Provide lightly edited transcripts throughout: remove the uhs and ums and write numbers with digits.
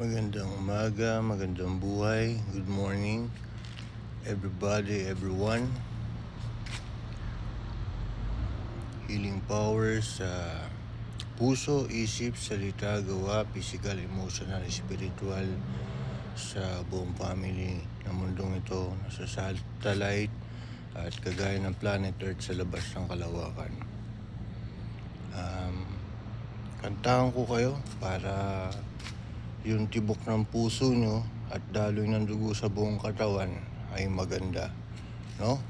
Magandang umaga, magandang buhay, good morning, everybody, everyone. Healing powers sa puso, isip, salita, gawa, physical, emotional, spiritual sa buong family ng mundong ito, nasa satellite at kagaya ng planet Earth sa labas ng kalawakan. Kantahan ko kayo para yung tibok ng puso nyo at daloy ng dugo sa buong katawan ay maganda, no?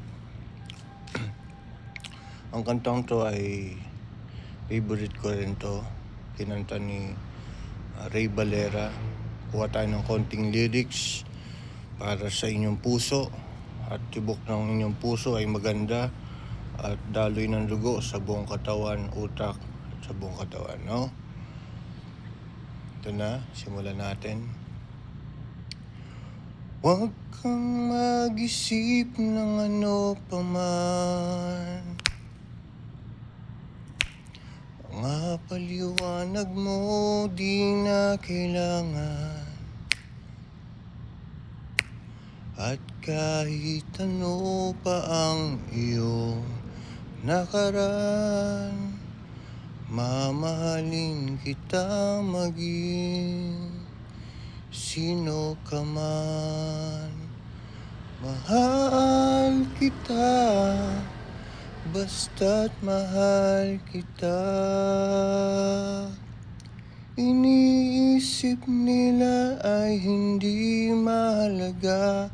Ang kantang to ay favorite ko rin to. Kinanta ni Ray Valera. Kuha tayo ng konting lyrics para sa inyong puso at tibok ng inyong puso ay maganda at daloy ng dugo sa buong katawan, utak at sa buong katawan, no? Ito na, simulan natin. Huwag kang mag-isip ng ano paman, mga paliwanag mo di na kailangan. At kahit ano pa ang iyong nakaraan, mamahalin kita maging sino ka man. Mahal kita, basta't mahal kita. Iniisip nila ay hindi mahalaga.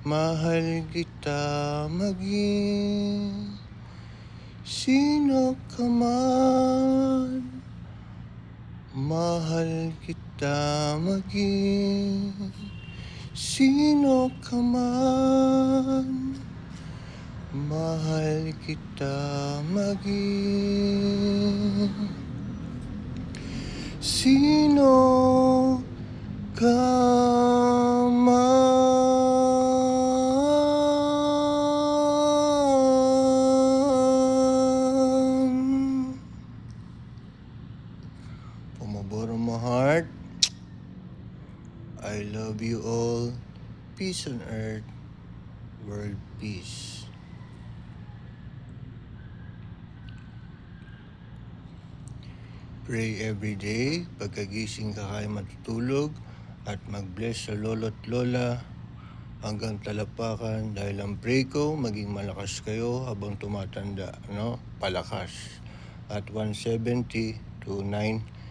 Mahal kita maging sino ka man. Mahal kita maging sino ka man. Mahal kita maging sino ka man. From the bottom of my heart, I love you all. Peace on earth, world peace. Pray every day, pagkagising ka kayo matutulog, at mag-bless sa lolo't lola hanggang talapakan, dahil ang pray ko, maging malakas kayo habang tumatanda, no? Palakas. At 170 to 9